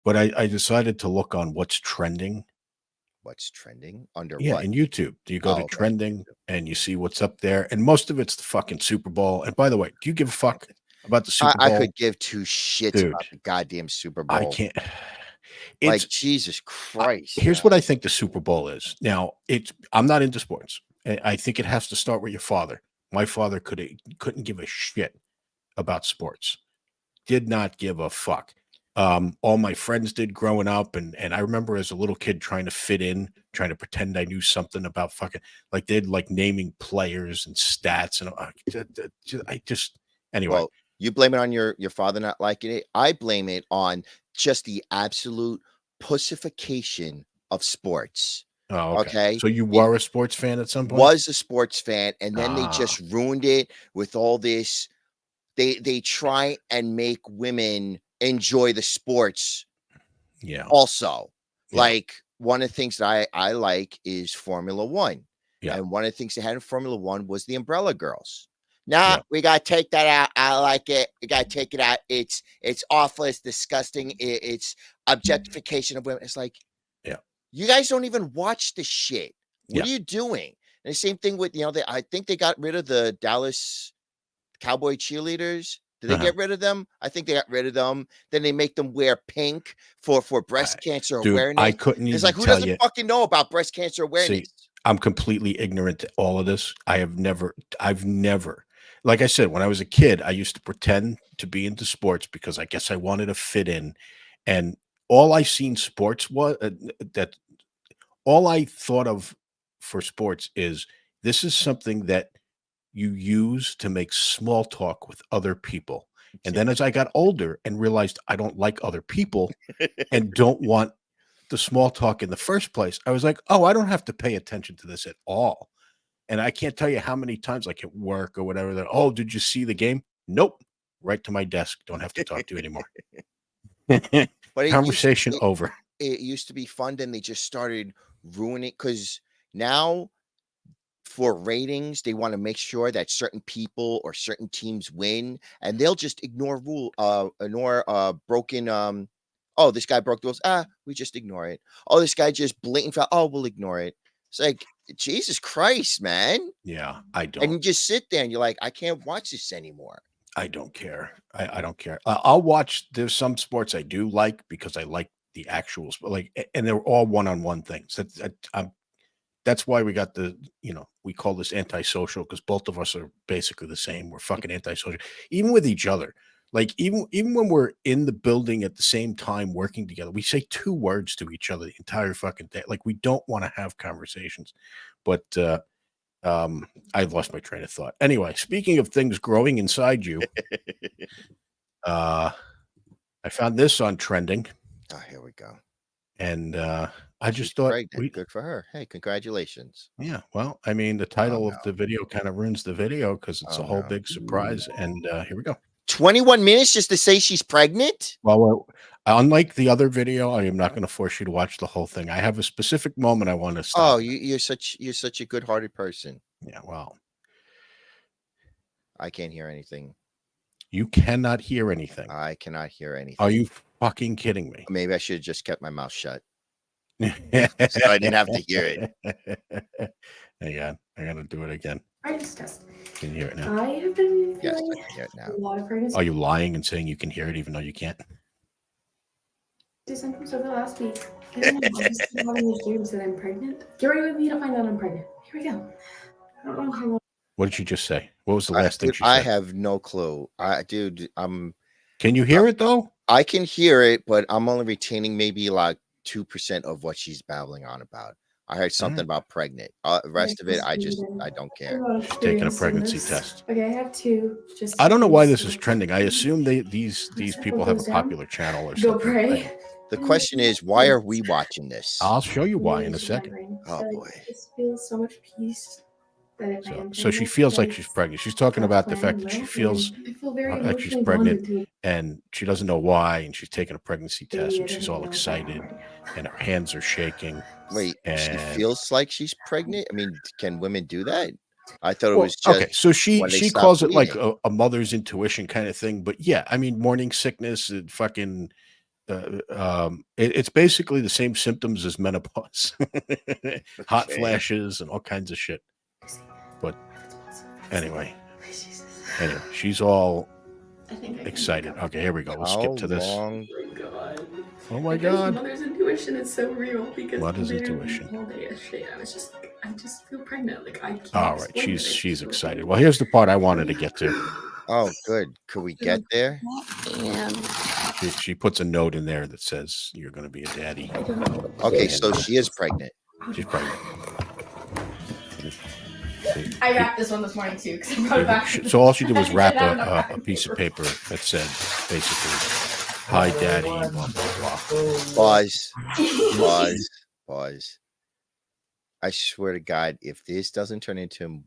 But I decided to look on what's trending. What's trending under Yeah, what? in YouTube. Do you go to Oh, okay. trending and you see what's up there? And most of it's the fucking Super Bowl. And by the way, do you give a fuck about the Super I Bowl? could give two shits Dude, about the goddamn Super I Bowl. can't. Like, It's Jesus Christ, here's what man. I think the Super Bowl is. Now, I'm not into sports. I think it has to start with your father. My father couldn't give a shit about sports. Did not give a fuck. All my friends did growing up, and I remember as a little kid trying to fit in, trying to pretend I knew something about fucking like they'd like naming players and stats, and I just anyway. Well, you blame it on your father not liking it. I blame it on just the absolute pussification of sports. Oh, okay. Okay? So you It were a sports fan at some point? was a sports fan, and then they Ah, just ruined it with all this. They try and make women enjoy the sports yeah, also. yeah, Like, one of the things that I like is Formula One. yeah, And one of the things they had in Formula One was the Umbrella Girls. Nah, yeah, we gotta take that out. I like it. We gotta take it out. It's awful. It's disgusting. It's objectification of women. It's like, yeah, you guys don't even watch the shit. What yeah. are you doing? And the same thing with, I think they got rid of the Dallas Cowboy cheerleaders. Did they Uh-huh. get rid of them? I think they got rid of them. Then they make them wear pink for I, breast cancer dude, I awareness. couldn't It's even like, who tell doesn't you. fucking know about breast cancer awareness? See, I'm completely ignorant to all of this. I've never, like I said, when I was a kid, I used to pretend to be into sports because I guess I wanted to fit in. And all I seen sports was that all I thought of for sports is this is something that you use to make small talk with other people. And then as I got older and realized I don't like other people and don't want the small talk in the first place, I was like, oh, I don't have to pay attention to this at all. And I can't tell you how many times, like at work or whatever, that, oh, did you see the game? Nope. Right to my desk. Don't have to talk to you anymore. But Conversation over. it used to be fun. Then they just started ruining, because now for ratings, they want to make sure that certain people or certain teams win, and they'll just ignore broken oh, this guy broke the rules. We just ignore it. Oh, this guy just blatant foul. Oh, we'll ignore it. It's like, Jesus Christ, man. Yeah, I And don't. you just sit there and you're like, I can't watch this anymore. I don't care. I don't care. I'll watch. There's some sports I do like because I like the actual sport, and they're all one-on-one things. That's why we got we call this antisocial because both of us are basically the same. We're fucking antisocial, even with each other. Like even when we're in the building at the same time working together, we say two words to each other the entire fucking day. Like we don't want to have conversations. But I've lost my train of thought. Anyway, speaking of things growing inside you, uh, I found this on trending, Oh, here we go. and I She's just thought pregnant. Good for her. Hey, congratulations. yeah. Well, I mean, the Oh title no. of the video kind of ruins the video because it's Oh a whole no. big surprise. And here we go. 21 minutes just to say she's pregnant? Well, unlike the other video, I am not going to force you to watch the whole thing. I have a specific moment I want to Oh, stop. you're such a good-hearted person. Yeah. Well, I can't hear anything. you cannot hear anything. I cannot hear anything. Are you fucking kidding me? Maybe I should have just kept my mouth shut so I didn't have to hear it. Hang on, I gotta do it again. I just test. Can you hear it now? I have been Yes, I feeling can hear it now. a lot of pregnancy Are you lying and saying you can hear it even though you can't? symptoms over the last week. And I'm just having these dreams that I'm pregnant. Get ready with me to find out I'm pregnant. Here we go. I don't know how long. What did you just say? What was the last thing she I said? have no clue. Dude, Can you hear it though? I can hear it, but I'm only retaining maybe like 2% of what she's babbling on about. I heard something about pregnant. The rest of it, I don't care. She's taking a pregnancy test. Okay, I have two. Just I don't know why this is trending. I assume these people have a down. popular channel or Go something. pray. The question is, why are we watching this? I'll show you why in a second. Oh boy. This feels so much peace. So she feels like she's pregnant. She's talking about the fact that she feels like she's pregnant and she doesn't know why, and she's taking a pregnancy test and she's all excited and her hands are shaking. Wait, she And feels like she's pregnant? I mean, can women do that? I thought it was just okay. So she when they stop calls it like bleeding. a mother's intuition kind of thing. But yeah, I mean, morning sickness, and fucking it's basically the same symptoms as menopause, hot Okay. flashes and all kinds of shit. But anyway, she's all I think I can excited. make up. Okay, here we go. We'll How skip to this. long? Oh my god. Oh my Because god. mother's intuition is so real because Mother's literally intuition. all day yesterday I was just like, I just feel pregnant. Like I can't. All right, explain it. she's It's excited. so Well, here's the part I wanted to get to. Oh, good. Could we get there? And She puts a note in there that says you're going to be a daddy. I don't know. Okay, so she is pregnant. She's pregnant. I wrapped this one this morning too because I brought it back. So all she did was wrap a piece of paper that said basically, "Hi, Daddy." Blah blah blah. Pause. Pause. Pause. I swear to God, if this doesn't turn into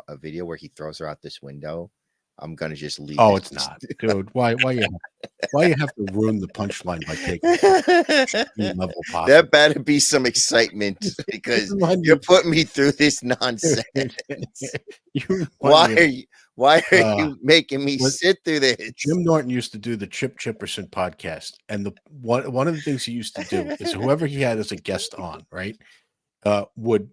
a video where he throws her out this window, I'm gonna just leave. Oh, this. it's not, dude. Why you have to ruin the punchline by taking level possible? There better be some excitement because you're putting me through this nonsense. Why are you making me sit through this? Jim Norton used to do the Chip Chipperson podcast, and one of the things he used to do is whoever he had as a guest on, right, would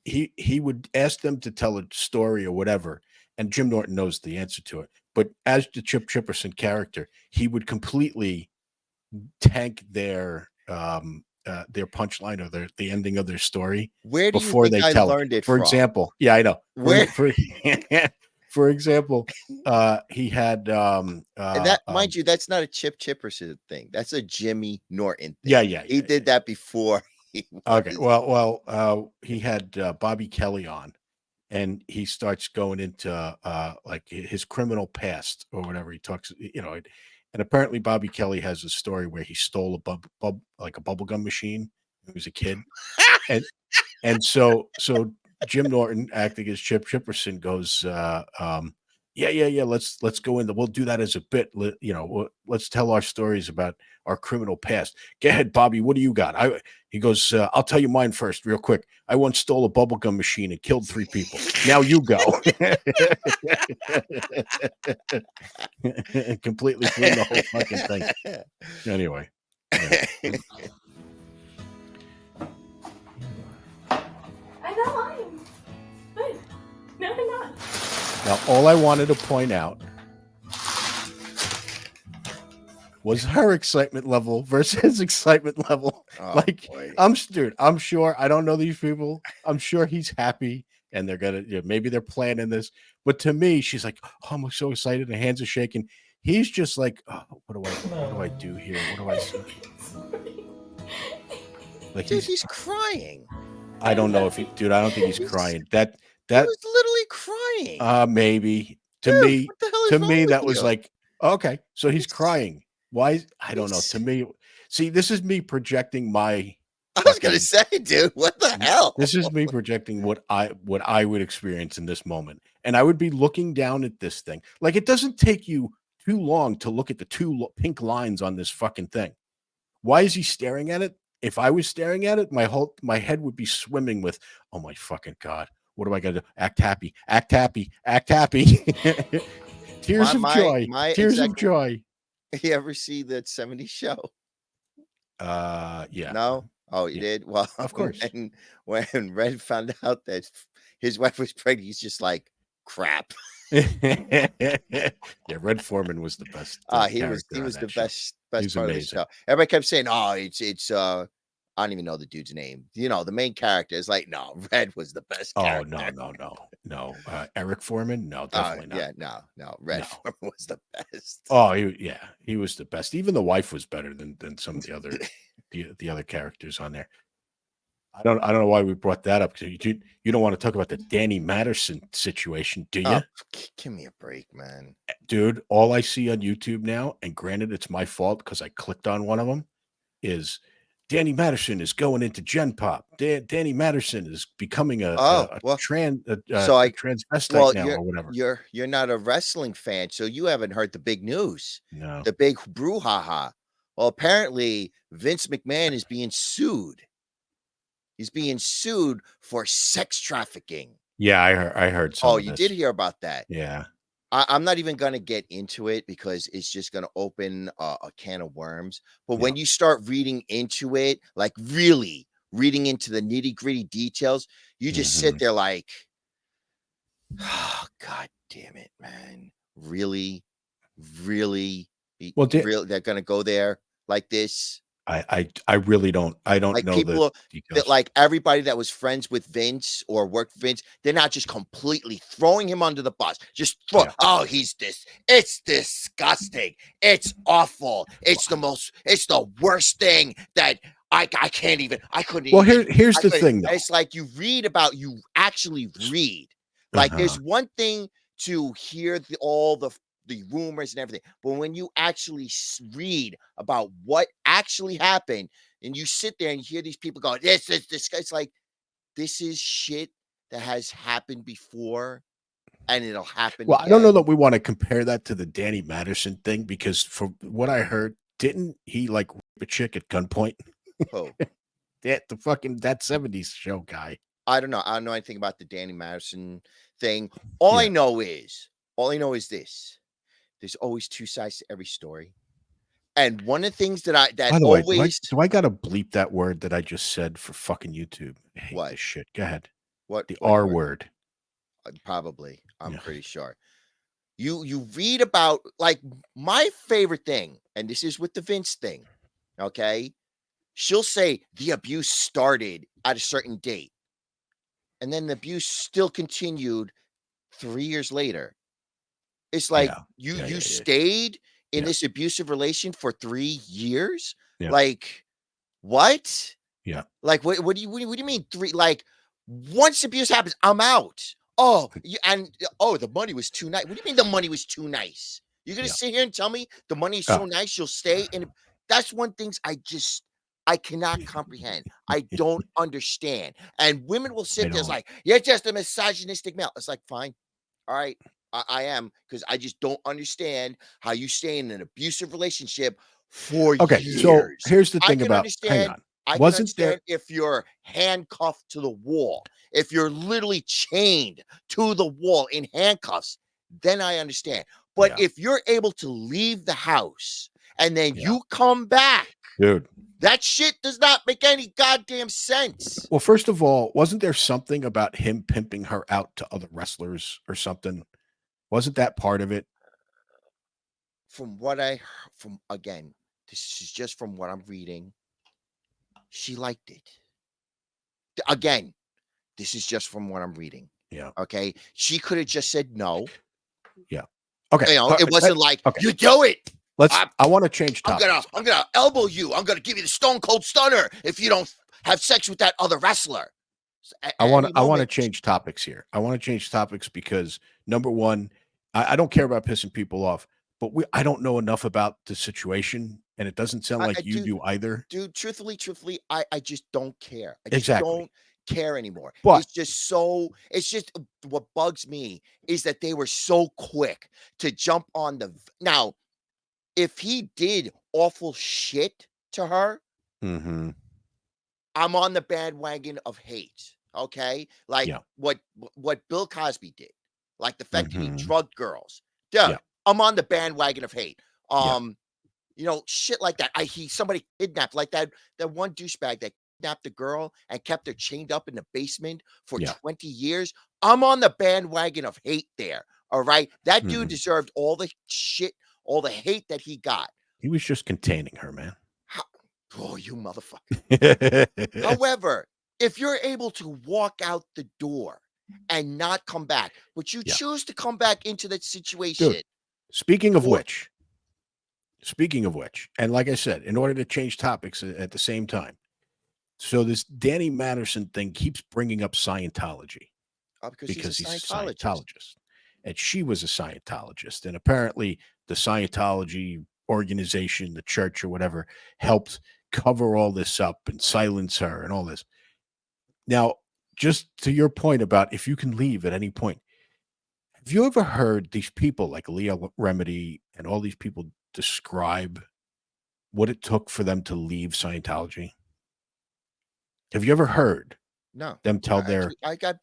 he would ask them to tell a story or whatever, and Jim Norton knows the answer to it. But as the Chip Chipperson character, he would completely tank their punchline or the ending of their story. Where do before you think they I tell learned it For from? example, yeah, I know. Where? For example, he had and that, mind you, that's not a Chip Chipperson thing. That's a Jimmy Norton thing. Yeah. He did that before. Okay. Well, he had Bobby Kelly on, and he starts going into like his criminal past or whatever. He talks, and apparently Bobby Kelly has a story where he stole a bubblegum machine when he was a kid, and so Jim Norton, acting as Chip Chipperson, goes, yeah. Let's go in. We'll do that as a bit. Let's tell our stories about our criminal past. Go ahead, Bobby. What do you got? He goes, I'll tell you mine first, real quick. I once stole a bubblegum machine and killed 3 people. Now you go. Completely threw the whole fucking thing. Anyway. I know I'm. But no, I'm not. Now, all I wanted to point out was her excitement level versus his excitement level. Oh, boy. I'm sure, I don't know these people. I'm sure he's happy and they're going to, maybe they're planning this. But to me, she's like, oh, I'm so excited. And hands are shaking. He's just like, oh, what do I do here? What do I say? Like he's crying. I don't know if I don't think he's crying. That he was literally crying. Maybe Dude, to me that was like, okay, so he's crying. Why? I don't know. To me, see, this is me projecting my. I was gonna say, dude, what the hell? This is me projecting what I would experience in this moment, and I would be looking down at this thing. Like, it doesn't take you too long to look at the 2 pink lines on this fucking thing. Why is he staring at it? If I was staring at it, my head would be swimming with, oh my fucking God, what do I got to do? Act happy, act happy, act happy. Tears of joy. Tears of joy. You ever see that 70s show? Yeah. No? Oh, you did? Well, of course. And when Red found out that his wife was pregnant, he's just like, crap. Yeah, Red Foreman was the best. He was the best part amazing. of the show. Everybody kept saying, "Oh, it's I don't even know the dude's name. The main character is like, no, Red was the best. Oh, no. Eric Foreman? No, definitely not. Yeah, no. Red Foreman was the best. Oh, he was the best. Even the wife was better than some of the other the other characters on there. I don't know why we brought that up. You don't want to talk about the Danny Masterson situation, do you? Oh, give me a break, man. Dude, all I see on YouTube now, and granted it's my fault because I clicked on one of them, is Danny Masterson is going into Gen Pop. Danny Masterson is becoming a transvestite now or whatever. You're not a wrestling fan, so you haven't heard the big news. No. The big brouhaha. Well, apparently Vince McMahon is being sued. He's being sued for sex trafficking. Yeah, I heard. Oh, you did hear about that? Yeah. I'm not even going to get into it because it's just going to open a can of worms. But Yeah. when you start reading into it, like really reading into the nitty gritty details, you just sit Mhm. there like, oh, God damn it, man. Really, really, Well, they're going to go there like this. I really don't Like know the people that details. like everybody that was friends with Vince or worked for Vince, they're not just completely throwing him under the bus. Just throw, Yeah. oh, he's this. It's disgusting. It's awful. It's the worst thing that I can't even, I couldn't Well, even, here's I the could, thing, and though. it's like you actually read. Like Uh-huh. there's one thing to hear all the rumors and everything, but when you actually read about what actually happened, and you sit there and you hear these people go, this. It's like, this is shit that has happened before and it'll happen Well, I don't know that again. we want to compare that to the Danny Masterson thing because from what I heard, didn't he like rape a chick at gunpoint? Oh, The fucking that 70s show guy. I don't know. I don't know anything about the Danny Masterson thing. All I Yeah. know is this. There's always two sides to every story. And one of the things that By the way, always, do I gotta bleep that word that I just said for fucking YouTube? I hate what? this shit. Go ahead. The What R word? word. Probably. I'm Yeah. pretty sure. You read about, like, my favorite thing, and this is with the Vince thing, okay? She'll say the abuse started at a certain date, and then the abuse still continued 3 years later. It's like Yeah. you Yeah. stayed in Yeah. this abusive relation for 3 years? Yeah. Like, what? Yeah. Like, what do you mean 3? Like, once abuse happens, I'm out. Oh, the money was too nice. What do you mean the money was too nice? You're gonna Yeah. sit here and tell me the money's Oh, so nice you'll stay? And that's one things I cannot comprehend. I don't understand. And women will I sit there, it's don't. like, you're just a misogynistic male. It's like, fine. All right. I am, because I just don't understand how you stay in an abusive relationship for Okay, so years. here's the I thing can about hang understand on. I can Wasn't there understand if you're handcuffed to the wall, if you're literally chained to the wall in handcuffs, then I understand. But Yeah. if you're able to leave the house and then Yeah. you come back, Dude. that shit does not make any goddamn sense. Well, first of all, wasn't there something about him pimping her out to other wrestlers or something? Wasn't that part of it? From what I heard, from again, this is just from what I'm reading, she liked it. Again, this is just from what I'm reading. Yeah. Okay. She could have just said no. Yeah. Okay. It wasn't like, okay. you do it. I want to change I'm topics. gonna elbow you. I'm gonna give you the stone cold stunner if you don't have sex with that other wrestler. I want to Moment. change topics here. I want to change topics because number one, I don't care about pissing people off, but I don't know enough about the situation, and it doesn't sound like I you do either. dude, truthfully, I just don't care. I just Exactly. don't care anymore. But It's just what bugs me is that they were so quick to jump on the now. If he did awful shit to her, mhm, I'm on the bandwagon of hate. Okay, like yeah, what Bill Cosby did, like the fact that he mhm, drugged girls. Dude, yeah, I'm on the bandwagon of hate. yeah, Shit like that. Somebody kidnapped, like that one douchebag that kidnapped a girl and kept her chained up in the basement for yeah. 20 years. I'm on the bandwagon of hate there. All right. That dude Mhm. deserved all the shit, all the hate that he got. He was just containing her, man. Oh, you motherfucker. However, if you're able to walk out the door and not come back, but you Yeah. choose to come back into that situation. Dude, speaking of for- which, and like I said, in order to change topics at the same time, so this Danny Masterson thing keeps bringing up Scientology because he's a Scientologist. Scientologist, and she was a Scientologist, and apparently the Scientology organization, the church or whatever, helped cover all this up and silence her and all this. Now, just to your point about if you can leave at any point, have you ever heard these people like Leah Remedy and all these people describe what it took for them to leave Scientology? Have you ever heard No. them tell their I got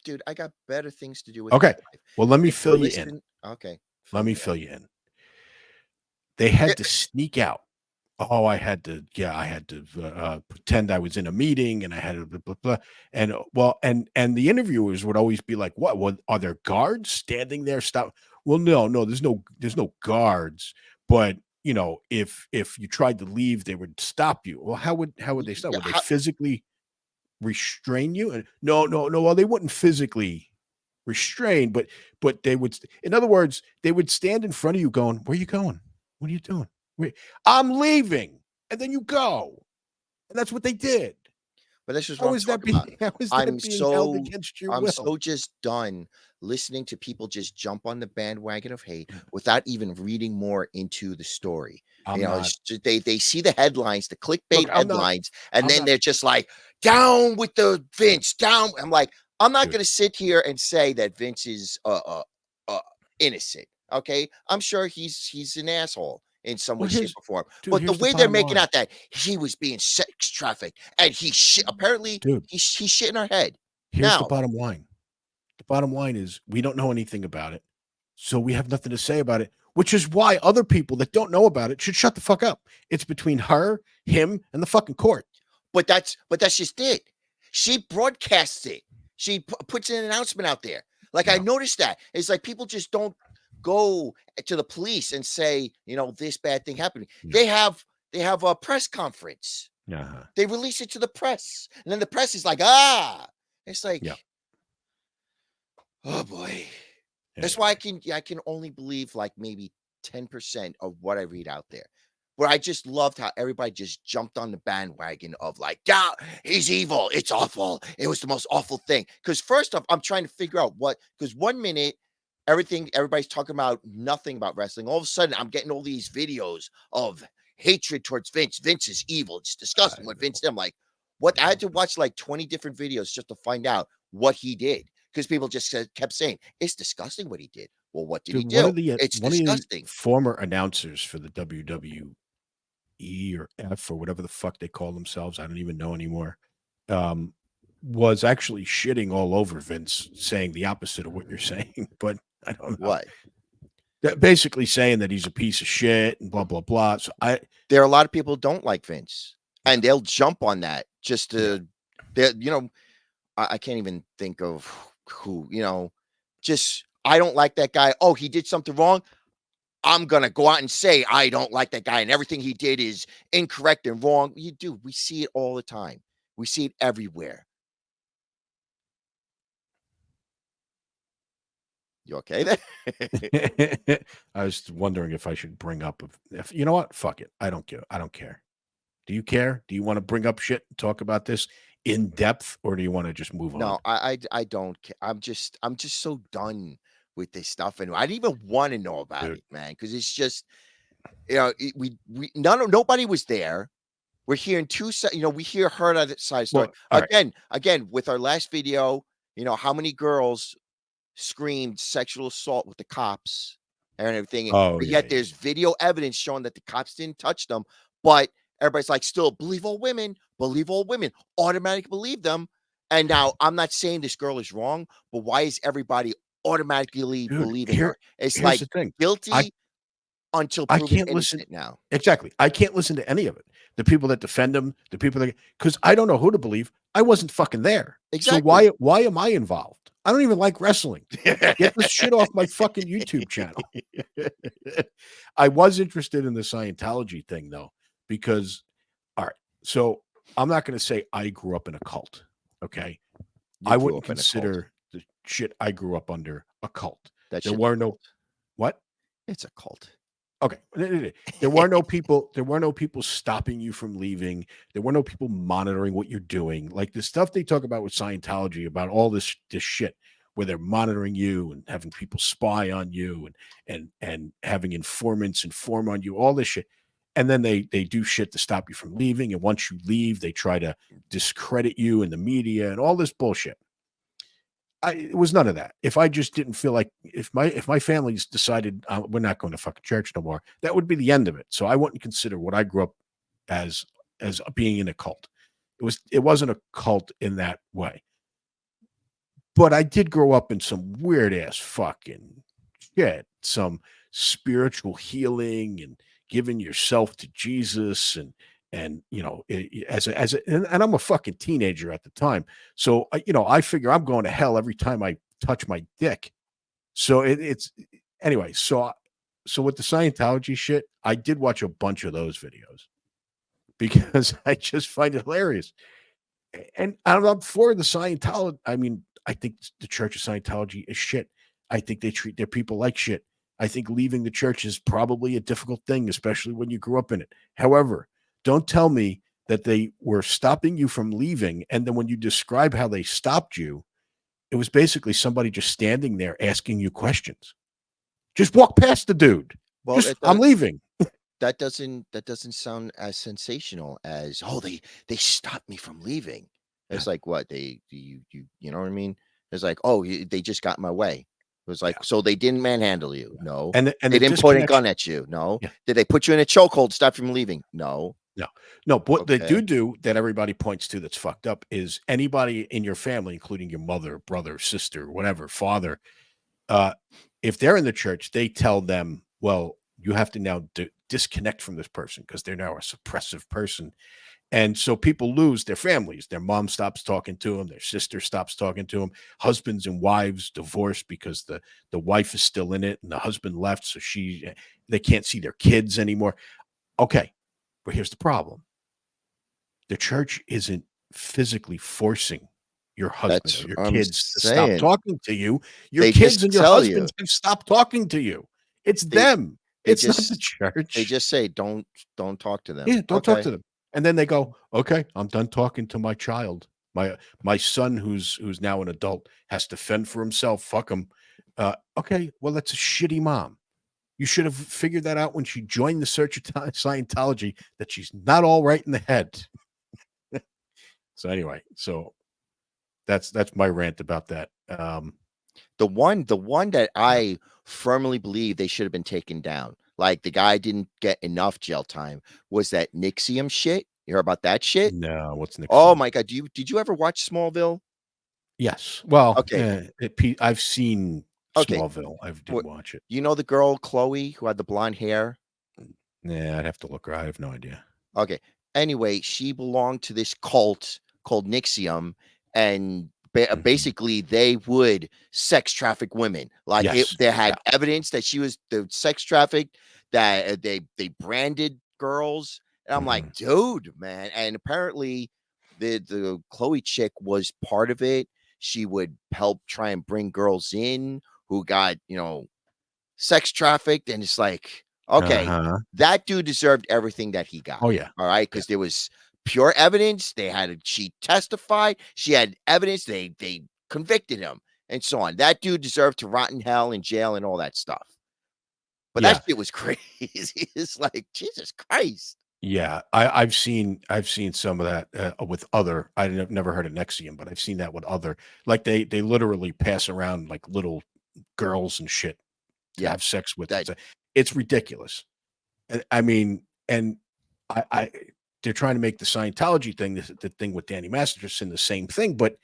better things to do with okay? my life. Well, let me If fill you're you in. listening, okay. Let me fill you in. They had to sneak out. Oh, I had to pretend I was in a meeting, and I had to blah, blah, blah. And and the interviewers would always be like, "What are there guards standing there? Stop." Well, no, there's no guards, but if you tried to leave, they would stop you. Well, how would they stop? Yeah, Would they physically restrain you? And no. Well, they wouldn't physically restrain, but they would. In other words, they would stand in front of you, going, "Where are you going? What are you doing?" Wait, I'm leaving, and then you go, and that's what they did. But that's just How what I'm is that talking about. being? How is that being held against your I'm will? so just done listening to people just jump on the bandwagon of hate without even reading more into the story. I'm not. It's just, they see the headlines, the clickbait Look, I'm not. headlines, and I'm then not. they're just like, down with the Vince, down. I'm like, I'm not Dude. going to sit here and say that Vince is innocent. Okay, I'm sure he's an asshole in some way, Well, shape, or form. dude, But the here's the way they're bottom making line, out that he was being sex trafficked and he shit, apparently dude. he's shit in our head. Here's the Now, bottom line. The bottom line is we don't know anything about it, so we have nothing to say about it. Which is why other people that don't know about it should shut the fuck up. It's between her, him, and the fucking court. but that's just it. She broadcasts it. She puts an announcement out there. Like, I Yeah. noticed that. It's like people just don't go to the police and say, this bad thing happened. Yeah. They have a press conference. Uh-huh. They release it to the press, and then the press is like, it's like, Yeah. oh boy. Yeah. That's why I can only believe like maybe 10% of what I read out there. Where I just loved how everybody just jumped on the bandwagon of like, yeah, he's evil. It's awful. It was the most awful thing. Because first off, I'm trying to figure out because 1 minute, everybody's talking about nothing about wrestling. All of a sudden, I'm getting all these videos of hatred towards Vince. Vince is evil. It's disgusting what Vince did. I'm like, what? I had to watch like 20 different videos just to find out what he did. Because people just kept saying, it's disgusting what he did. Well, what did he Dude, do? It's one of the disgusting. former announcers for the WWE or F or whatever the fuck they call themselves, I don't even know anymore, was actually shitting all over Vince, saying the opposite of what you're saying. But I don't know. What? Basically saying that he's a piece of shit and blah, blah, blah. So There are a lot of people who don't like Vince, and they'll jump on that just to, I can't even think of who, just, I don't like that guy. Oh, he did something wrong. I'm going to go out and say, I don't like that guy and everything he did is incorrect and wrong. We see it all the time. We see it everywhere. You okay there? I was wondering if I should bring up, if you know what? Fuck it. I don't care. Do you care? Do you want to bring up shit and talk about this in depth, or do you want to just move on? No, I don't care. I'm just so done with this stuff, and I didn't even want to know about it, man, because it's just, nobody was there. We're hearing we hear her on the side story. Again, with our last video, how many girls screamed sexual assault with the cops and everything, but yet there's video evidence showing that the cops didn't touch them, but everybody's like, still believe all women, automatically believe them. And now I'm not saying this girl is wrong, but why is everybody automatically believing her? It's like the thing. guilty until proven innocent now. Exactly. I can't listen to any of it. The people that defend him, the people that, because I don't know who to believe. I wasn't fucking there. Exactly. So why am I involved? I don't even like wrestling. Get this shit off my fucking YouTube channel. I was interested in the Scientology thing though, because, all right, so I'm not going to say I grew up in a cult. Okay. I wouldn't consider the shit I grew up under a cult. There were no, what? It's a cult. Okay. There were no people stopping you from leaving. There were no people monitoring what you're doing. Like the stuff they talk about with Scientology, about all this shit where they're monitoring you and having people spy on you and having informants inform on you, all this shit. And then they do shit to stop you from leaving. And once you leave, they try to discredit you in the media and all this bullshit. It was none of that. If I just didn't feel like, if my family's decided we're not going to fucking church no more, that would be the end of it. So I wouldn't consider what I grew up as being in a cult. It wasn't a cult in that way. But I did grow up in some weird ass fucking shit, some spiritual healing and giving yourself to Jesus and you know, and I'm a fucking teenager at the time. So you know, I figure I'm going to hell every time I touch my dick. So it's anyway, so with the Scientology shit, I did watch a bunch of those videos because I just find it hilarious. And I'm for the Scientology. I mean, I think the Church of Scientology is shit. I think they treat their people like shit. I think leaving the church is probably a difficult thing, especially when you grew up in it. However, don't tell me that they were stopping you from leaving. And then when you describe how they stopped you, it was basically somebody just standing there asking you questions. Just walk past the dude. Well, I'm leaving. that doesn't sound as sensational as, oh, they stopped me from leaving. It's like, what, you know what I mean? It's like, oh, they just got in my way. It was like, so they didn't manhandle you? No. And they didn't point a gun at you? No. Yeah. Did they put you in a chokehold to stop you from leaving? No. No, but what they do that everybody points to that's fucked up is anybody in your family, including your mother, brother, sister, whatever, father, if they're in the church, they tell them, well, you have to now disconnect from this person because they're now a suppressive person. And so people lose their families. Their mom stops talking to them. Their sister stops talking to them. Husbands and wives divorce because the wife is still in it and the husband left. So they can't see their kids anymore. Okay. But here's the problem. The church isn't physically forcing your husband or your kids to stop talking to you. Your kids and your husbands have stopped talking to you. It's them. It's not the church. They just say, don't talk to them. Yeah, don't talk to them. And then they go, okay, I'm done talking to my child. My son, who's now an adult, has to fend for himself. Fuck him. Okay, well, that's a shitty mom. You should have figured that out when she joined the Church of Scientology, that she's not all right in the head. So anyway, so that's my rant about that. The one that I firmly believe they should have been taken down, like the guy didn't get enough jail time, was that Nixium shit. You heard about that shit? No, what's Nixium? Oh my god, did you ever watch Smallville? Yes. Well, okay. I've seen Smallville. I did watch it. You know the girl Chloe who had the blonde hair? Yeah, I'd have to look her. I have no idea. Okay. Anyway, she belonged to this cult called Nixium, and basically they would sex traffic women. Like they had evidence that she was the sex trafficked, that they branded girls. And I'm like, dude, man. And apparently the Chloe chick was part of it. She would help try and bring girls in who got, sex trafficked. And it's like, okay, that dude deserved everything that he got. Oh, yeah. All right. Because there was pure evidence. She testified. She had evidence. They convicted him and so on. That dude deserved to rot in hell and jail and all that stuff. But that shit was crazy. It's like, Jesus Christ. Yeah, I've seen some of that with other. I've never heard of Nexium, but I've seen that with other. Like they literally pass around like little girls and shit to have sex with. It's ridiculous. I mean, and I they're trying to make the Scientology thing, the thing with Danny Masterson, the same thing, but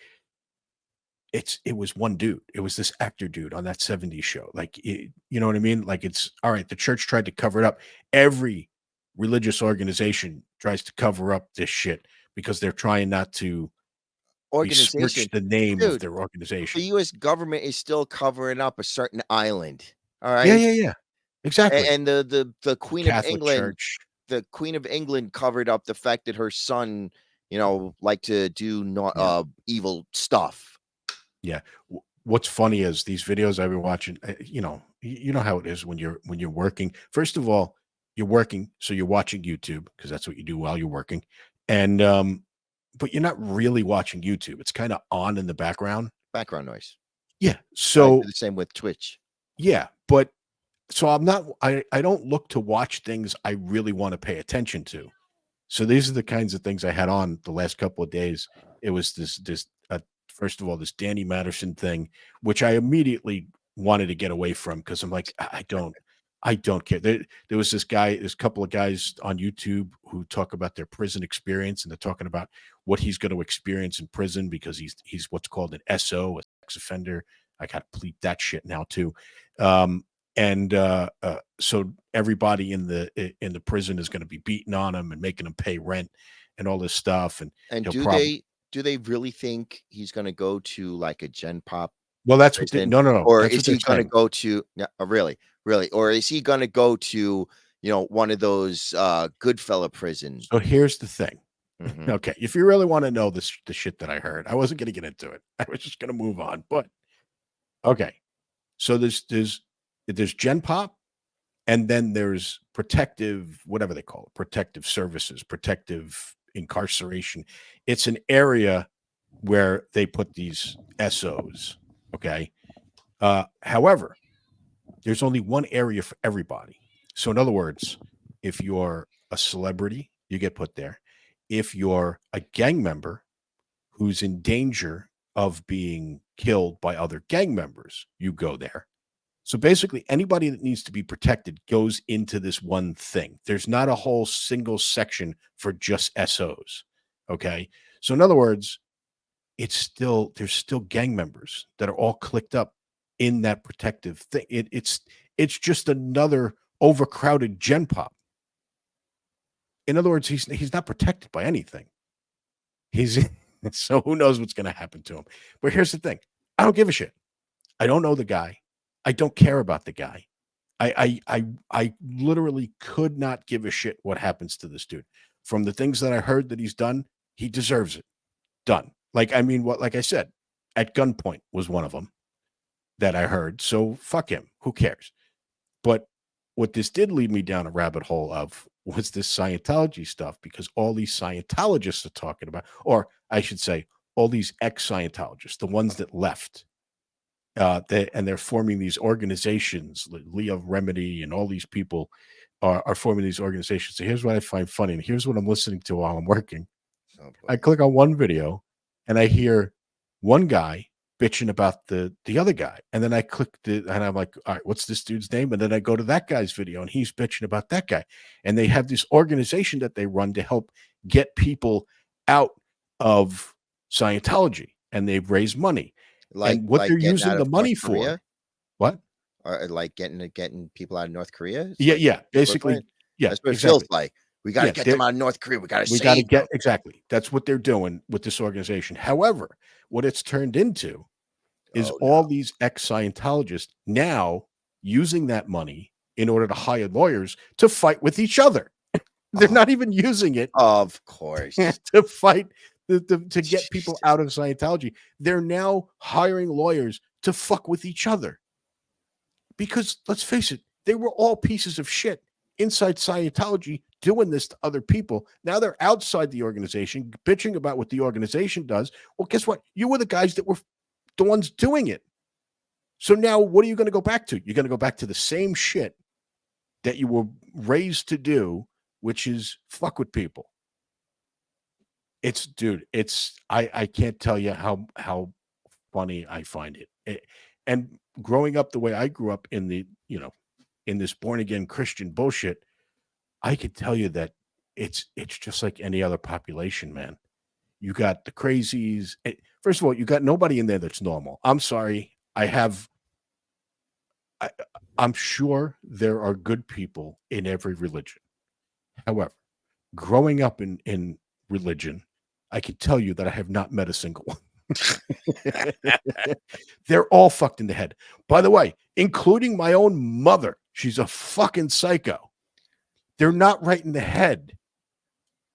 it was one dude. It was this actor dude on that 70s show. Like, you know what I mean? Like, it's all right. The church tried to cover it up. Every religious organization tries to cover up this shit because they're trying not to besmirch the name of their organization. The U.S. government is still covering up a certain island. All right. Yeah. Exactly. And the Queen Catholic of England, Church. The Queen of England covered up the fact that her son, liked to do evil stuff. Yeah. What's funny is these videos I've been watching. You know how it is when you're working. First of all, you're working, so you're watching YouTube because that's what you do while you're working, and but you're not really watching YouTube. It's kind of on in the background noise. Yeah, so the same with Twitch. Yeah, but so I don't look to watch things I really want to pay attention to. So these are the kinds of things I had on the last couple of days. It was this first of all, this Danny Masterson thing, which I immediately wanted to get away from because I'm like, I don't care. There was there's a couple of guys on YouTube who talk about their prison experience, and they're talking about what he's going to experience in prison because he's what's called an SO, a sex offender. I got to bleep that shit now too. and so everybody in the prison is going to be beating on him and making him pay rent and all this stuff, and And he'll probably do they really think he's gonna go to, like, a Gen Pop well, that's what they prison, no, or that's what is they're he gonna saying. go to really? Really? Or is he gonna go to, one of those, Goodfella prisons? So here's the thing. Mhm. Okay, if you really want to know this the shit that I heard, I wasn't going to get into it. I was just going to move on. But okay, so there's Gen Pop, and then there's protective, whatever they call it, protective services, protective incarceration. It's an area where they put these SOs. Okay. However, there's only one area for everybody. So, in other words, if you're a celebrity, you get put there. If you're a gang member who's in danger of being killed by other gang members, you go there. So basically, anybody that needs to be protected goes into this one thing. There's not a whole single section for just SOs. Okay. So, in other words, there's still gang members that are all clicked up in that protective thing. It's just another overcrowded Gen Pop. In other words, he's not protected by anything. He's so who knows what's going to happen to him. But here's the thing: I don't give a shit. I don't know the guy. I don't care about the guy. I literally could not give a shit what happens to this dude. From the things that I heard that he's done, he deserves it. Done. Like I mean, what? Like I said, at gunpoint was one of them that I heard. So fuck him. Who cares? But what this did lead me down a rabbit hole of was this Scientology stuff because all these Scientologists are talking about, or I should say, all these ex-Scientologists, the ones that left, they're forming these organizations. Leah Remedy and all these people are forming these organizations. So here's what I find funny, and here's what I'm listening to while I'm working. Oh, I boy. click on one video, and I hear one guy bitching about the other guy, and then I and I'm like, all right, what's this dude's name? And then I go to that guy's video, and he's bitching about that guy, and they have this organization that they run to help get people out of Scientology, and they've raised money. And what Like they're getting using out the of North money for, Korea? what? Or, like, getting people out of North Korea? It's Yeah, like yeah, the equivalent? basically, yeah, That's what it feels exactly. like. We gotta Yeah, get them out of North Korea. We gotta we got to save them. get exactly. That's what they're doing with this organization. However, what it's turned into is Oh, no. all these ex-Scientologists now using that money in order to hire lawyers to fight with each other. They're Oh, not even using it of course. to fight to get people out of Scientology. They're now hiring lawyers to fuck with each other. Because let's face it, they were all pieces of shit inside Scientology doing this to other people. Now they're outside the organization, bitching about what the organization does. Well, guess what? You were the guys that were the ones doing it. So now what are you going to go back to? You're going to go back to the same shit that you were raised to do, which is fuck with people. I can't tell you how funny I find it. And growing up the way I grew up in in this born again Christian bullshit, I could tell you that it's just like any other population, man. You got the crazies. First of all, you got nobody in there that's normal. I'm sorry. I, I'm sure there are good people in every religion. However, growing up in religion, I can tell you that I have not met a single one. They're all fucked in the head. By the way, including my own mother. She's a fucking psycho. They're not right in the head.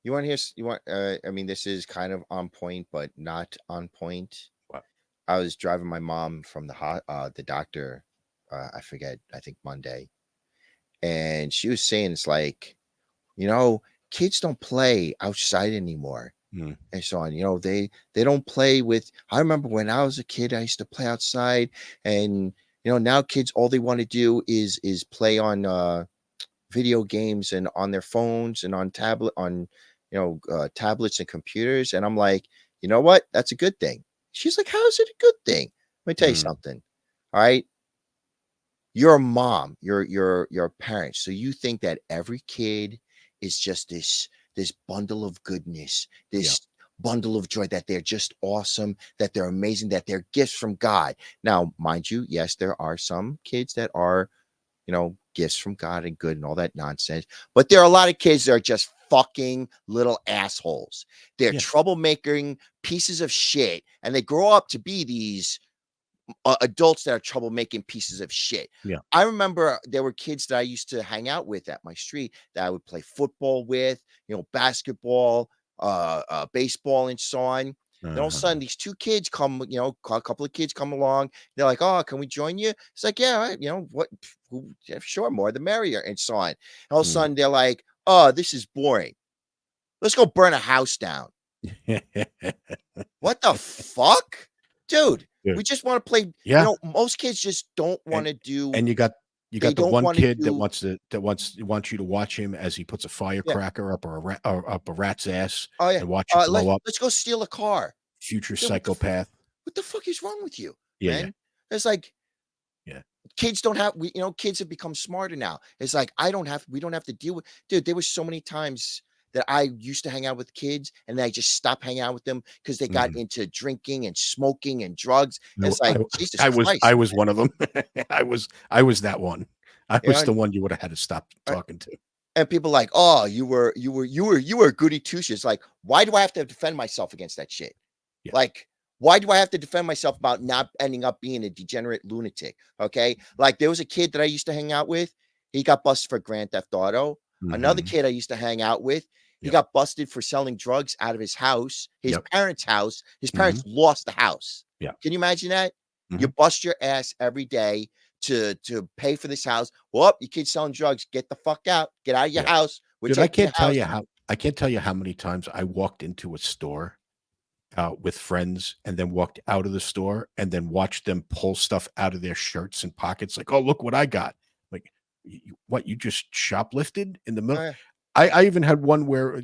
You want to hear? You want? I mean, this is kind of on point, but not on point. What? I was driving my mom from the doctor. I forget. I think Monday, and she was saying it's like, kids don't play outside anymore, Mm. and so on. They don't play with. I remember when I was a kid, I used to play outside, and now kids all they want to do is play on video games and on their phones and on tablets and computers. And I'm like, you know what? That's a good thing. She's like, how is it a good thing? Let me tell you Mm. something. All right. You're a mom, you're a parent. So you think that every kid is just this bundle of goodness, Yeah. this bundle of joy, that they're just awesome, that they're amazing, that they're gifts from God. Now, mind you, yes, there are some kids that are gifts from God and good and all that nonsense. But there are a lot of kids that are just fucking little assholes. They're troublemaking pieces of shit, and they grow up to be these adults that are troublemaking pieces of shit. Yeah. I remember there were kids that I used to hang out with at my street that I would play football with, basketball, baseball, and so on. Then all of a sudden, these two kids come, a couple of kids come along. They're like, "Oh, can we join you?" It's like, "Yeah, right, what? Yeah, sure, more the merrier," and so on. And all of a sudden, they're like, "Oh, this is boring. Let's go burn a house down." What the fuck, dude? We just want to play. Yeah. Most kids just don't want to do. And you got the don't one wanna kid that do- wants you to watch him as he puts a firecracker up up a rat's ass Oh yeah, and watch it blow up. let's go steal a car. Future Yeah, what the fuck? psychopath. What the fuck is wrong with you, Yeah, man? It's like, Yeah. kids don't have kids have become smarter now. It's like we don't have to deal with. Dude, there were so many times that I used to hang out with kids and then I just stopped hanging out with them because they got into drinking and smoking and drugs. No, It's like, Jesus I Christ. was one of them. I was that one. I was the one you would have had to stop talking to. And people like, "Oh, you were a goody two shoes." Like, why do I have to defend myself against that shit? Yeah. Like, why do I have to defend myself about not ending up being a degenerate lunatic? Okay. Like, there was a kid that I used to hang out with. He got busted for Grand Theft Auto. Another kid I used to hang out with, he got busted for selling drugs out of his house, his parents' house. His parents lost the house. Yeah. Can you imagine that? You bust your ass every day to pay for this house. Well, your kid's selling drugs. Get the fuck out. Get out of your house. Dude, I can't tell you how many times I walked into a store with friends and then walked out of the store and then watched them pull stuff out of their shirts and pockets. Like, "Oh, look what I got." Like, what, you just shoplifted in the middle? I even had one where,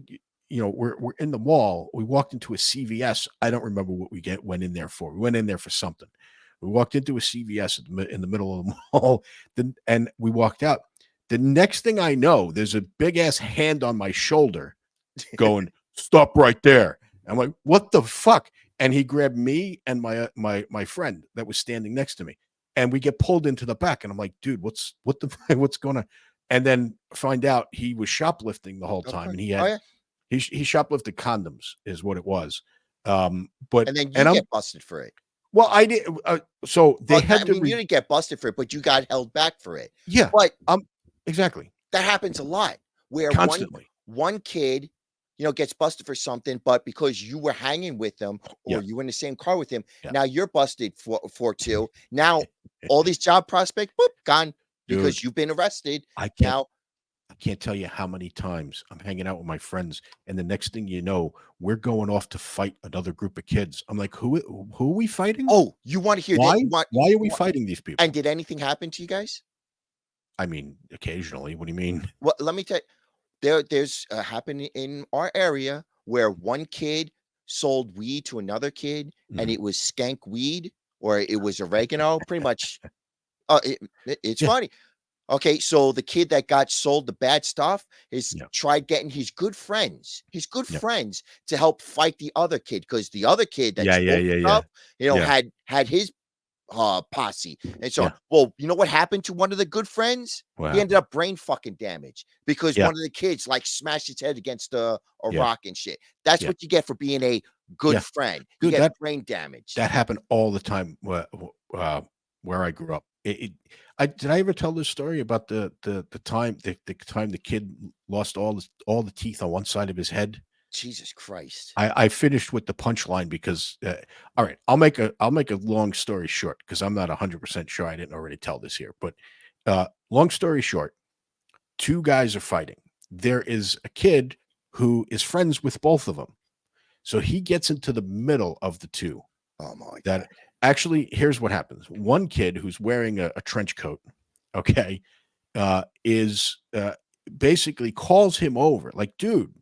we're in the mall. We walked into a CVS. I don't remember what went in there for. We went in there for something. We walked into a CVS in the middle of the mall, and we walked out. The next thing I know, there's a big ass hand on my shoulder going, "Stop right there." I'm like, "What the fuck?" And he grabbed me and my friend that was standing next to me, and we get pulled into the back. And I'm like, "Dude, what's going on?" And then find out he was shoplifting the whole time, and he shoplifted condoms, is what it was. But and then you get busted for it. Well, I did. So they had to. You didn't get busted for it, but you got held back for it. Yeah, but exactly. That happens a lot. Where constantly one kid, gets busted for something, but because you were hanging with them or you were in the same car with him, now you're busted for two. Now all these job prospects, boop, gone because you've been arrested. I can't tell you how many times I'm hanging out with my friends, and the next thing you know, we're going off to fight another group of kids. I'm like, who are we fighting? Oh, you want to hear why? Why are we fighting these people? And did anything happen to you guys? I mean, occasionally. What do you mean? Well, let me tell you, there's happened in our area where one kid sold weed to another kid, and it was skank weed or it was oregano, pretty much. It's funny. Okay, so the kid that got sold the bad stuff is tried getting his good friends to help fight the other kid, because the other kid that stuff, had his posse. And so, well, you know what happened to one of the good friends? He ended up brain fucking damage because one of the kids like smashed his head against a rock and shit. That's what you get for being a good friend. You get brain damage. That happened all the time where I grew up. Did I ever tell this story about the time the kid lost all the teeth on one side of his head? Jesus Christ! I finished with the punchline because all right, I'll make a long story short, because I'm not 100% sure I didn't already tell this here. But long story short, two guys are fighting. There is a kid who is friends with both of them, so he gets into the middle of the two. Oh my God! Actually, here's what happens. One kid who's wearing a trench coat, is basically calls him over, like, "Dude,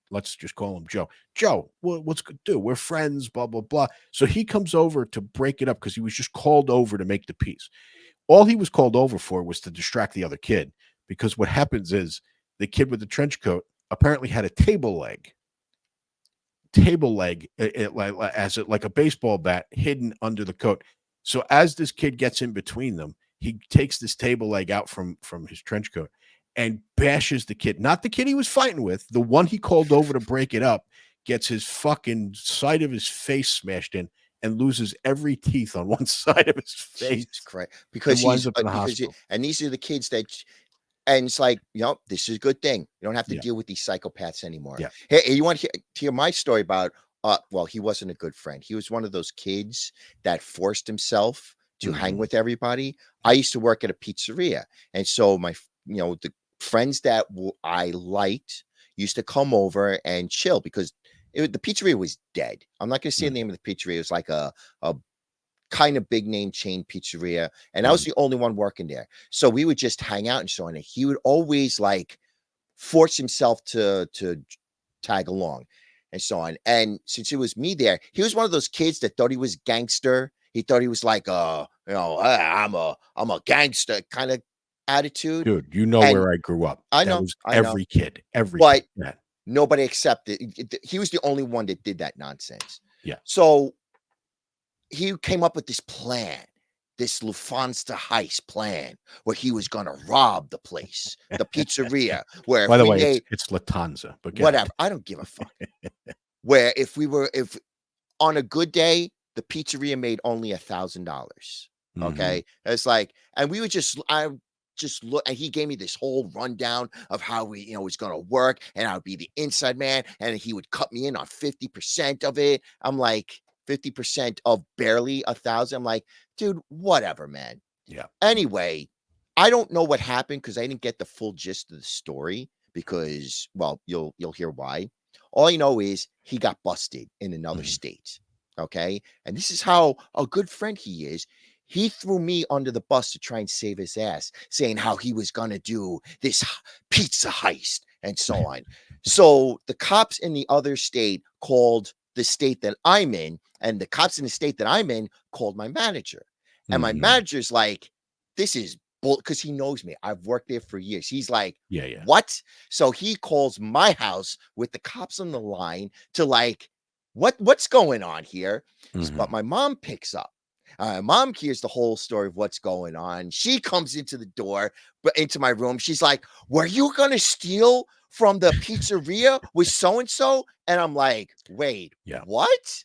let's just call him Joe. Joe, what's good? Dude, we're friends, blah, blah, blah." So he comes over to break it up because he was just called over to make the peace. All he was called over for was to distract the other kid, because what happens is the kid with the trench coat apparently had a table leg, like a baseball bat hidden under the coat. So as this kid gets in between them, he takes this table leg out from his trench coat and bashes the kid. Not the kid he was fighting with, the one he called over to break it up, gets his fucking side of his face smashed in and loses every teeth on one side of his face. Jesus Christ. Because and winds he's up in the because hospital. and these are the kids that and it's like, this is a good thing. You don't have to Yeah. deal with these psychopaths anymore. Yeah. Hey, you want to hear my story about well, he wasn't a good friend. He was one of those kids that forced himself to hang with everybody. I used to work at a pizzeria, and so the friends that I liked used to come over and chill because the pizzeria was dead. I'm not going to say the name of the pizzeria. It was like a kind of big name chain pizzeria, and I was the only one working there. So we would just hang out and so on. And he would always like force himself to tag along and so on. And since it was me there, he was one of those kids that thought he was gangster. He thought he was like "Hey, I'm a gangster" kind of attitude. Dude, you know And where I grew up. I That know, was I know. every kid. But kid. Yeah. nobody accepted. He was the only one that did that nonsense. Yeah. So he came up with this plan, this Lufthansa heist plan, where he was going to rob the place, the pizzeria. Where, By if the we way, made it's Lufthansa, but whatever, I don't give a fuck. Where if on a good day, the pizzeria made only $1,000. Okay, it's like, and we would I just look, and he gave me this whole rundown of how we, was going to work, and I would be the inside man, and he would cut me in on 50% of it. I'm like, 50% of barely 1,000. I'm like, dude, whatever, man. Yeah. Anyway, I don't know what happened because I didn't get the full gist of the story because, well, you'll hear why. All I know is he got busted in another state. Okay. And this is how a good friend he is. He threw me under the bus to try and save his ass, saying how he was going to do this pizza heist and so on. So the cops in the other state called the state that I'm in, and the cops in the state that I'm in called my manager. And my manager's like, this is bull, because he knows me. I've worked there for years. He's like, Yeah. what? So he calls my house with the cops on the line to like, what's going on here? But my mom picks up. Mom hears the whole story of what's going on. She comes into the door, but into my room. She's like, were you going to steal from the pizzeria with so-and-so? And I'm like, wait, what?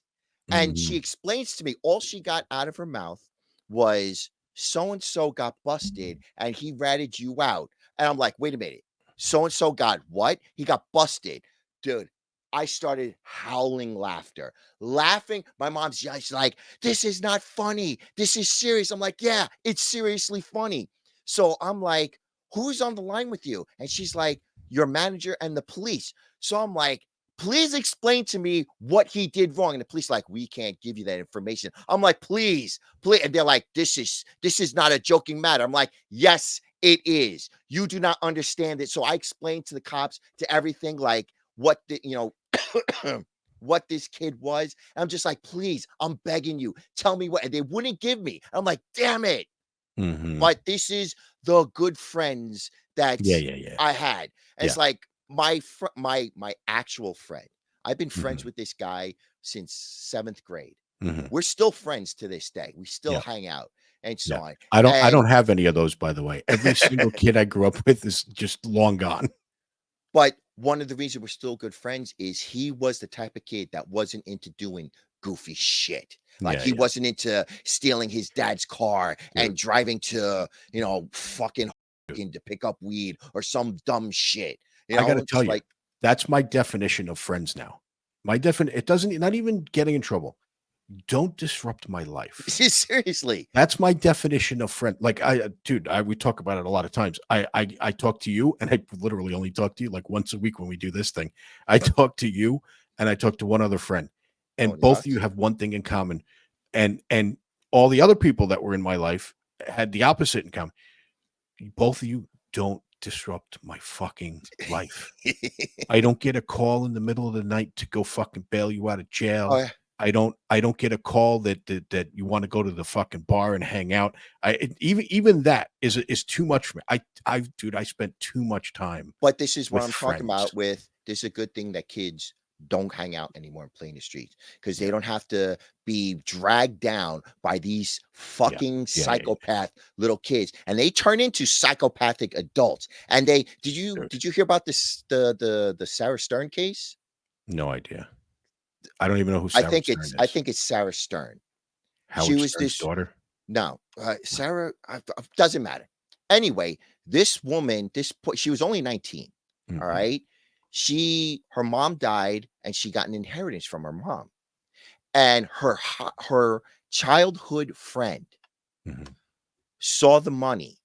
And she explains to me, all she got out of her mouth was so-and-so got busted and he ratted you out. And I'm like, wait a minute. So-and-so got what? He got busted. Dude, I started howling laughing. My mom's just like, this is not funny. This is serious. I'm like, yeah, it's seriously funny. So I'm like, who's on the line with you? And she's like, your manager and the police. So I'm like, please explain to me what he did wrong. And the police like, we can't give you that information. I'm like, please. And they're like, this is not a joking matter. I'm like, yes, it is. You do not understand it. So I explained to the cops, to everything, like what what this kid was. And I'm just like, please, I'm begging you, tell me what. And they wouldn't give me. I'm like, damn it. But this is the good friends that I had. And it's like my actual friend. I've been friends with this guy since 7th grade. We're still friends to this day. We still hang out and so on. I don't have any of those, by the way. Every single kid I grew up with is just long gone. But one of the reasons we're still good friends is he was the type of kid that wasn't into doing goofy shit. Like he wasn't into stealing his dad's car and driving to, fucking to pick up weed or some dumb shit. I got to tell you, that's my definition of friends now. It doesn't, not even getting in trouble. Don't disrupt my life. Seriously. That's my definition of friend. Like we talk about it a lot of times. I talk to you, and I literally only talk to you like once a week when we do this thing. I talk to you and I talk to one other friend, and both of you have one thing in common. And all the other people that were in my life had the opposite in common. Both of you don't disrupt my fucking life. I don't get a call in the middle of the night to go fucking bail you out of jail. Oh, yeah. I don't get a call that you want to go to the fucking bar and hang out. Even that is too much for me. I spent too much time. But this is what I'm with talking about friends. this is a good thing that kids don't hang out anymore and play in the streets because they don't have to be dragged down by these fucking psychopath little kids, and they turn into psychopathic adults. And they did you hear about this the Sarah Stern case? No idea. I don't even know who Sarah Stern is. I think it's Sarah Stern. Howard She was Stern's this daughter. No, Sarah doesn't matter. Anyway, this woman, she was only 19. Mhm. All right. Her mom died and she got an inheritance from her mom. And her childhood friend Mhm. saw the money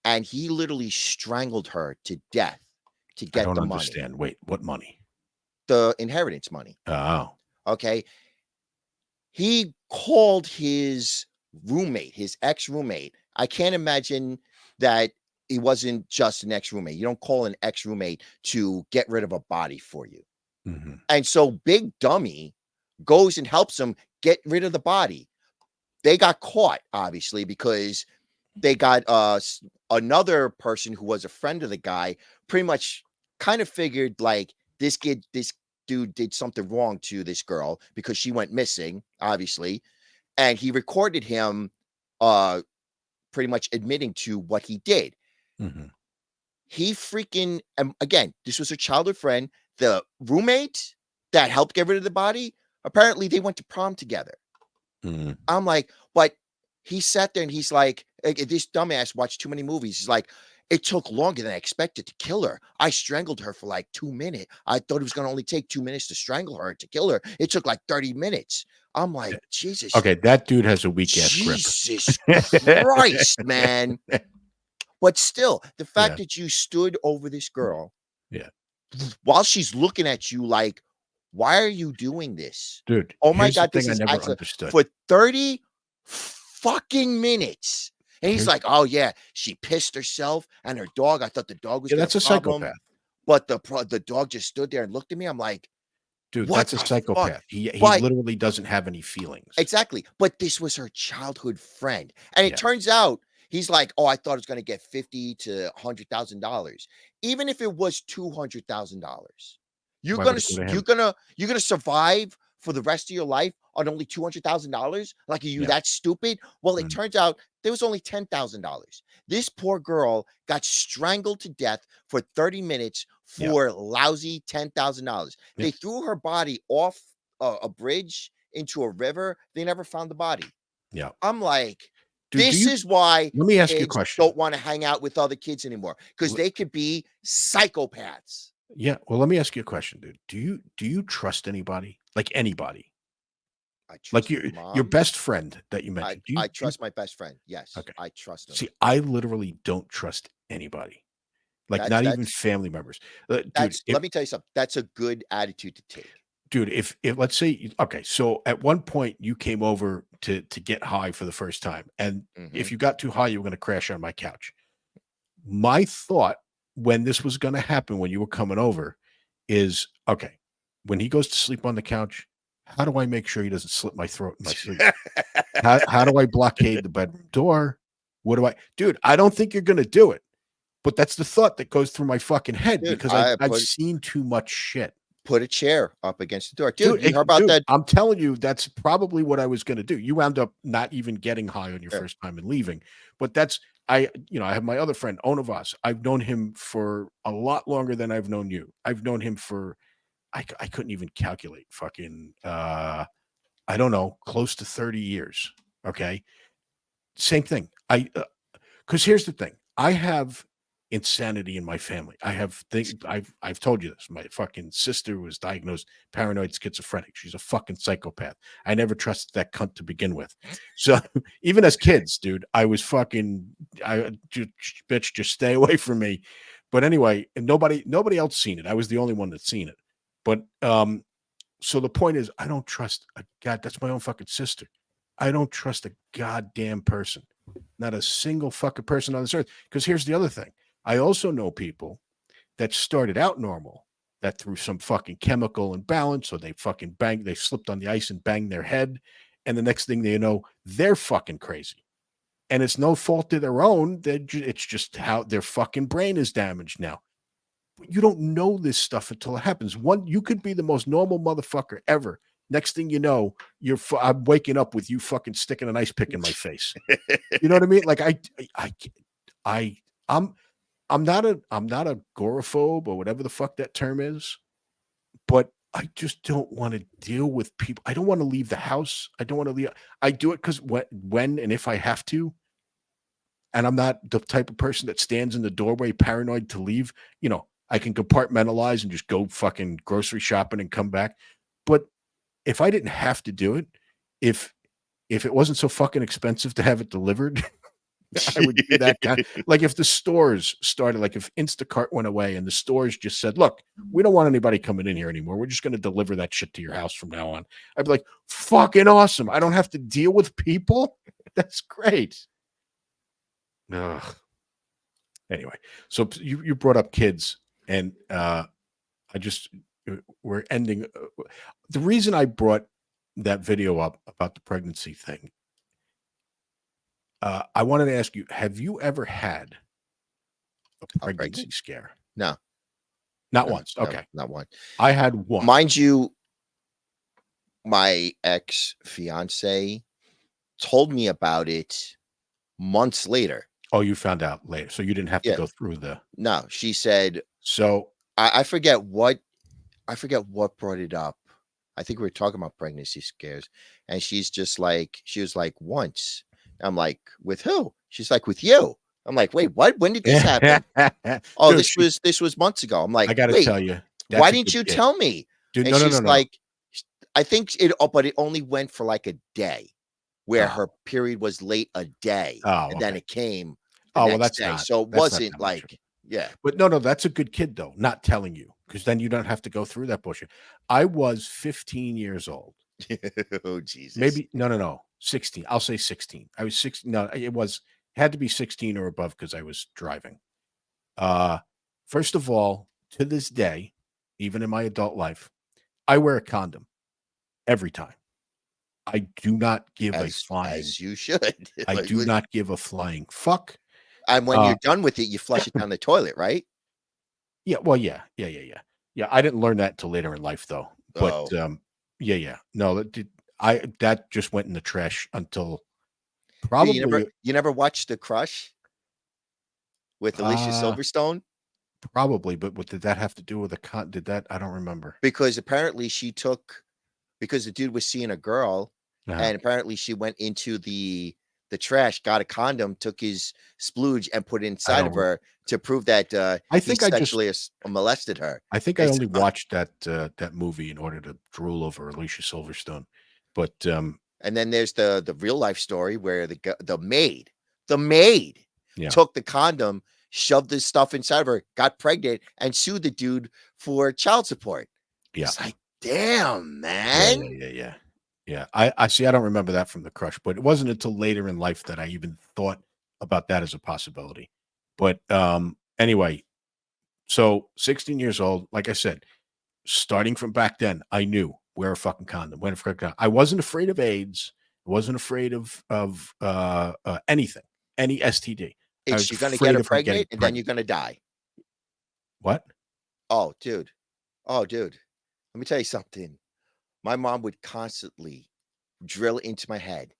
and he literally strangled her to death to I get don't the understand. money. Wait, what money? The inheritance money. Oh. Okay. He called his roommate, his ex-roommate. I can't imagine that it wasn't just an ex-roommate. You don't call an ex-roommate to get rid of a body for you. Mhm. And so Big Dummy goes and helps him get rid of the body. They got caught, obviously, because they got another person who was a friend of the guy, pretty much kind of figured like this dude did something wrong to this girl because she went missing, obviously. And he recorded him pretty much admitting to what he did. Mhm. He freaking, again, this was a childhood friend. The roommate that helped get rid of the body, apparently they went to prom together. Mhm. I'm like, but he sat there and he's like, this dumbass watched too many movies. He's like, it took longer than I expected to kill her. I strangled her for like 2 minutes. I thought it was going to only take 2 minutes to strangle her, to kill her. It took like 30 minutes. I'm like, Jesus. Okay, that dude has a weak ass grip. Jesus Christ, man. But still, the fact that you stood over this girl while she's looking at you like, why are you doing this? Dude, Oh my here's the God, this thing I is never excellent. understood. For 30 fucking minutes. And he's like, oh yeah, she pissed herself and her dog. I thought the dog was that's a psychopath. But the dog just stood there and looked at me. I'm like, dude, what that's a the psychopath. fuck? He But- literally doesn't have any feelings. Exactly. But this was her childhood friend. And it turns out he's like, oh, I thought it was going to get $50,000 to $100,000. Even if it was $200,000, you're Why gonna would it go to you're him? gonna you're gonna survive for the rest of your life on only $200,000. Like, are you that stupid? Well, it turns out there was only $10,000. This poor girl got strangled to death for 30 minutes for lousy $10,000. They threw her body off a bridge into a river. They never found the body. Yeah. I'm like, Dude, this is why let me ask you a kids question. don't want to hang out with other kids anymore because they could be psychopaths. Yeah. Well, let me ask you a question, dude. Do you trust anybody? Like anybody? I trust Like my your mom. best friend that you mentioned. I trust my best friend. Yes. Okay. I trust him. See, I literally don't trust anybody. Like not even family members. Dude, let me tell you something. That's a good attitude to take. Dude, if let's say, okay, so at one point you came over to get high for the first time, and if you got too high, you were going to crash on my couch. My thought when this was going to happen, when you were coming over, is okay. When he goes to sleep on the couch, how do I make sure he doesn't slit my throat in my sleep? how do I blockade the bedroom door? What do I, dude? I don't think you're going to do it, but that's the thought that goes through my fucking head because I've seen too much shit. Put a chair up against the door. Dude, you heard about that? I'm telling you, that's probably what I was going to do. You wound up not even getting high on your first time and leaving. But that's, I have my other friend, Onavas. I've known him for a lot longer than I've known you. I've known him for, I couldn't even calculate fucking, I don't know, close to 30 years. Okay. Same thing. Because here's the thing. I have insanity in my family. I have things. I've told you this. My fucking sister was diagnosed paranoid schizophrenic. She's a fucking psychopath. I never trusted that cunt to begin with. So even as kids, dude, I was fucking. Bitch, just stay away from me. But anyway, and nobody else seen it. I was the only one that's seen it. But so the point is, I don't trust a god. That's my own fucking sister. I don't trust a goddamn person. Not a single fucking person on this earth. Because here's the other thing. I also know people that started out normal, that through some fucking chemical imbalance, or they fucking they slipped on the ice and banged their head. And the next thing they know, they're fucking crazy. And it's no fault of their own. It's just how their fucking brain is damaged now. But you don't know this stuff until it happens. You could be the most normal motherfucker ever. Next thing you know, I'm waking up with you fucking sticking an ice pick in my face. You know what I mean? Like I'm not a agoraphobe or whatever the fuck that term is, but I just don't want to deal with people. I don't want to leave the house. I don't want to leave. I do it because when and if I have to, and I'm not the type of person that stands in the doorway paranoid to leave. I can compartmentalize and just go fucking grocery shopping and come back. But if I didn't have to do it, if it wasn't so fucking expensive to have it delivered, I would do that kind. Like if the stores started, like if Instacart went away and the stores just said, "Look, we don't want anybody coming in here anymore. We're just going to deliver that shit to your house from now on." I'd be like, "Fucking awesome! I don't have to deal with people. That's great." Ugh. Anyway, so you brought up kids, and we're ending. The reason I brought that video up about the pregnancy thing, I wanted to ask you: have you ever had a pregnancy scare? No, not once. No, okay, not one. I had one. Mind you, my ex-fiance told me about it months later. Oh, you found out later, so you didn't have to go through the. No, she said. So I forget what brought it up. I think we were talking about pregnancy scares, and she was like, once. I'm like, with who? She's like, with you. I'm like, wait, what? When did this happen? Oh, Dude, this was months ago. I'm like, I got to tell you, why didn't you tell me? Dude, and she's no. like, I think but it only went for like a day, where her period was late a day, and then it came. That's day. So it wasn't like, yeah. But no, that's a good kid though, not telling you, because then you don't have to go through that bullshit. I was 15 years old. Oh Jesus. Maybe no, 16. I'll say 16. I was 16. No, had to be 16 or above because I was driving. First of all, to this day, even in my adult life, I wear a condom every time. I do not give a flying. As you should. I do not give a flying fuck. And when you're done with it, you flush it down the toilet, right? Yeah. Well, yeah. I didn't learn that till later in life, though. But yeah. No, that just went in the trash until probably. You never watched The Crush with Alicia Silverstone? Probably, but what did that have to do with did that? I don't remember. Because apparently because the dude was seeing a girl, and apparently she went into the trash, got a condom, took his splooge and put it inside of her to prove that I think he sexually molested her. I think I only watched that movie in order to drool over Alicia Silverstone. But and then there's the real life story where the maid took the condom, shoved this stuff inside of her, got pregnant, and sued the dude for child support. Yeah. It's like, damn, man. Yeah. I see. I don't remember that from The Crush, but it wasn't until later in life that I even thought about that as a possibility. But anyway, so 16 years old, like I said, starting from back then, I knew wear a fucking condom. I wasn't afraid of AIDS. I wasn't afraid of anything, any STD. You're going to get her pregnant and then you're going to die. What? Oh, dude. Let me tell you something. My mom would constantly drill into my head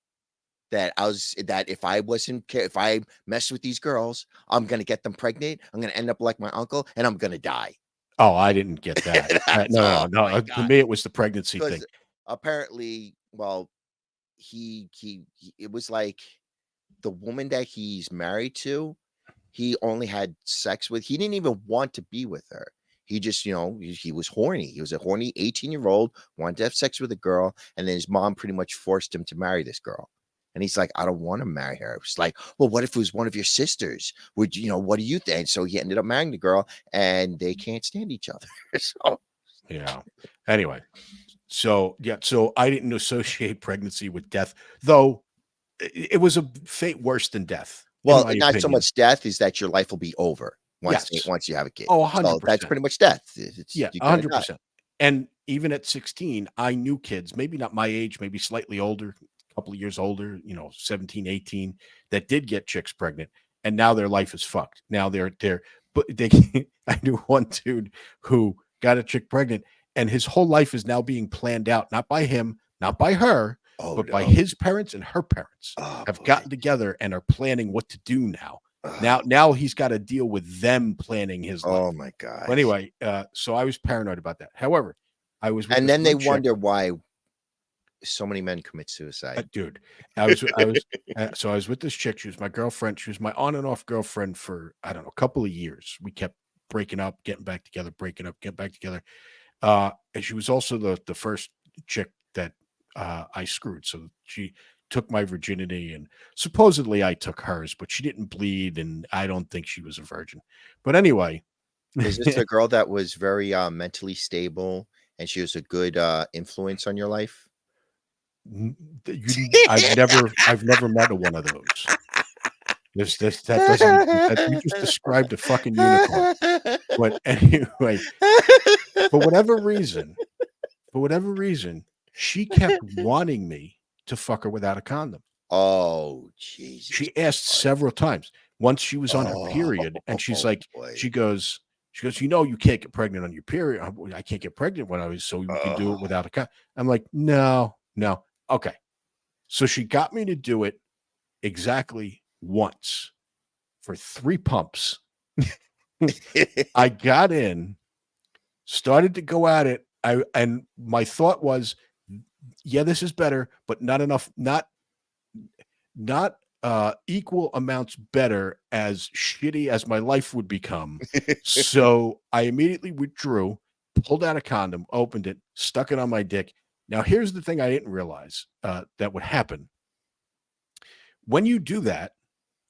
that if I mess with these girls, I'm going to get them pregnant. I'm going to end up like my uncle and I'm going to die. Oh, I didn't get that. No. To me, it was the pregnancy thing. Apparently, well, it was like the woman that he's married to, he only had sex with. He didn't even want to be with her. He just, he was horny. He was a horny 18-year-old, wanted to have sex with a girl. And then his mom pretty much forced him to marry this girl. And he's like, I don't want to marry her. It's like, well, what if it was one of your sisters? What do you think? So he ended up marrying the girl and they can't stand each other. So, yeah. Anyway, so I didn't associate pregnancy with death, though it was a fate worse than death. Well, not so much death is that your life will be over once you have a kid. Oh, 100%. So that's pretty much death. 100%. And even at 16, I knew kids, maybe not my age, maybe slightly older, a couple of years older, 17, 18, that did get chicks pregnant. And now their life is fucked. Now but but I knew one dude who got a chick pregnant, and his whole life is now being planned out, not by him, not by her, but by his parents and her parents have gotten together and are planning what to do now. Now he's got to deal with them planning his life. Oh my god. But anyway, so I was paranoid about that. However, I was with And this then they one chick. wonder why so many men commit suicide. Dude, so I was with this chick. She was my girlfriend. She was my on and off girlfriend for, I don't know, a couple of years. We kept breaking up, getting back together, breaking up, getting back together. And she was also the first chick that I screwed. So she took my virginity, and supposedly I took hers, but she didn't bleed, and I don't think she was a virgin. But anyway. Is this a girl that was very mentally stable and she was a good influence on your life? I've never met one of those. You just described a fucking unicorn. But anyway, for whatever reason, she kept wanting me to fuck her without a condom. Oh, Jesus. She asked several times. Once she was on her period, and she's like, she goes, you can't get pregnant on your period. I can't get pregnant when so you can do it without a condom. I'm like, no. Okay. So she got me to do it exactly once for 3 pumps. I got in, started to go at it. And my thought was, yeah, this is better, but not enough, not equal amounts better as shitty as my life would become. So I immediately withdrew, pulled out a condom, opened it, stuck it on my dick. Now, here's the thing I didn't realize that would happen. When you do that,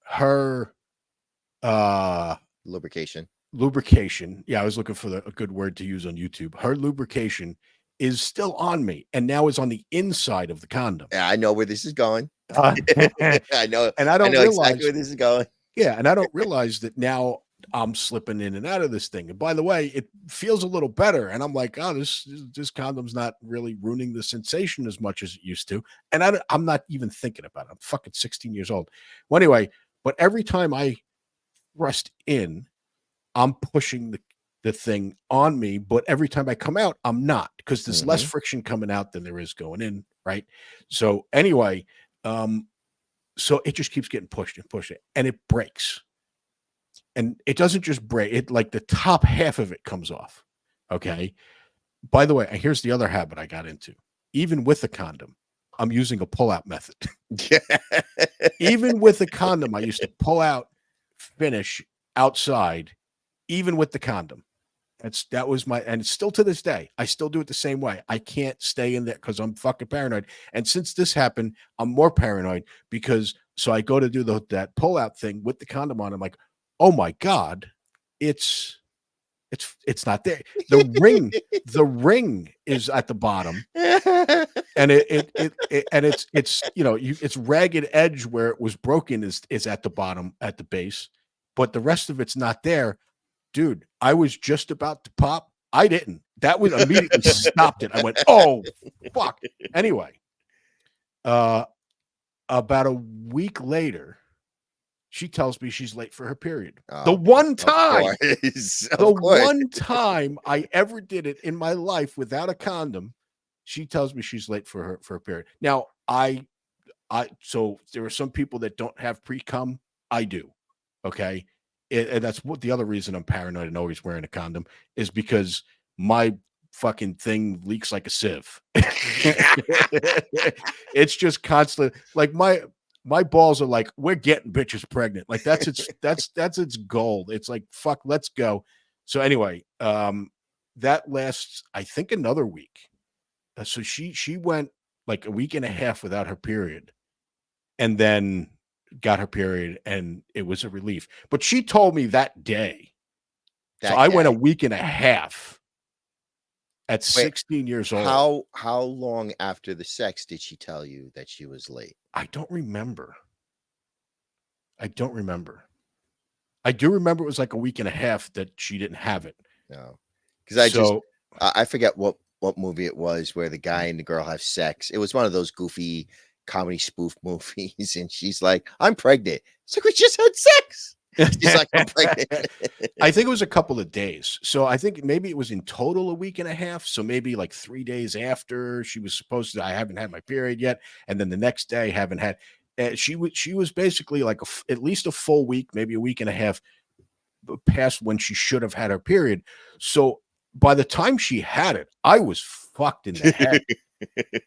her lubrication. Yeah, I was looking for a good word to use on YouTube. Her lubrication is still on me, and now is on the inside of the condom. Yeah, I know where this is going. I know, and I know exactly where this is going. Yeah, and I don't realize that now I'm slipping in and out of this thing. And by the way, it feels a little better. And I'm like, oh, this condom's not really ruining the sensation as much as it used to. And I'm not even thinking about it. I'm fucking 16 years old. Well, anyway, but every time I thrust in, I'm pushing the thing on me. But every time I come out, I'm not, because there's less friction coming out than there is going in. Right. So anyway, so it just keeps getting pushed and pushed, and it breaks. And it doesn't just break, it like the top half of it comes off. Okay. By the way, here's the other habit I got into. Even with the condom, I'm using a pull-out method. Even with the condom, I used to pull out, finish outside, even with the condom. That was and still to this day, I still do it the same way. I can't stay in there because I'm fucking paranoid. And since this happened, I'm more paranoid so I go to do that pull-out thing with the condom on. I'm like, oh my God, it's not there. The ring is at the bottom, and it's ragged edge where it was broken is at the bottom at the base, but the rest of it's not there. Dude, I was just about to pop. I didn't. That was immediately stopped it. I went, oh fuck. Anyway, about a week later, she tells me she's late for her period. The one time I ever did it in my life without a condom, she tells me she's late for her period. Now, so there are some people that don't have pre-cum. I do. Okay. And that's what the other reason I'm paranoid and always wearing a condom is because my fucking thing leaks like a sieve. It's just constant. Like my balls are like, we're getting bitches pregnant. Like that's its goal. It's like, fuck, let's go. So anyway, that lasts, I think, another week. So she went like a week and a half without her period, and then got her period, and it was a relief. But she told me that day. I went a week and a half at 16 years old. How long after the sex did she tell you that she was late? I don't remember. I do remember it was like a week and a half that she didn't have it. No, because I forget what movie it was where the guy and the girl have sex. It was one of those goofy comedy spoof movies, and she's like, I'm pregnant. It's like, we just had sex. She's like, I'm pregnant. I think it was a couple of days. So I think maybe it was in total a week and a half. So maybe like 3 days after she was supposed to, I haven't had my period yet. And then the next day, haven't had. She was basically like at least a full week, maybe a week and a half past when she should have had her period. So by the time she had it, I was fucked in the head.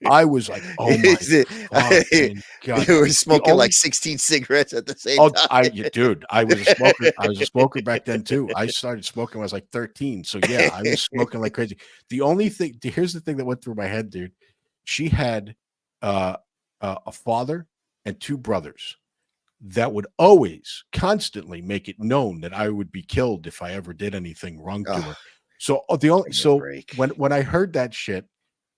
I was like, oh my fucking God. You were smoking like 16 cigarettes at the same time. Dude, I was a smoker. I was a smoker back then too. I started smoking when I was like 13. So yeah, I was smoking like crazy. The only thing, here's the thing that went through my head, dude. She had a father and 2 brothers that would always constantly make it known that I would be killed if I ever did anything wrong to her. So when I heard that shit,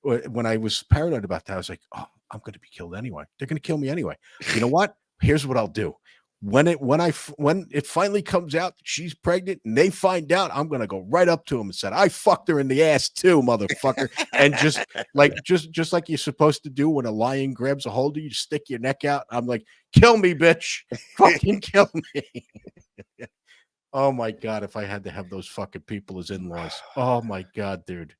when I was paranoid about that, I was like, oh, I'm going to be killed anyway. They're going to kill me anyway. You know what? Here's what I'll do. When it finally comes out that she's pregnant and they find out, I'm going to go right up to him and said, I fucked her in the ass too, motherfucker. And just like you're supposed to do when a lion grabs a hold of you, stick your neck out. I'm like, kill me, bitch. Fucking kill me. Oh my God. If I had to have those fucking people as in-laws. Oh my God, dude.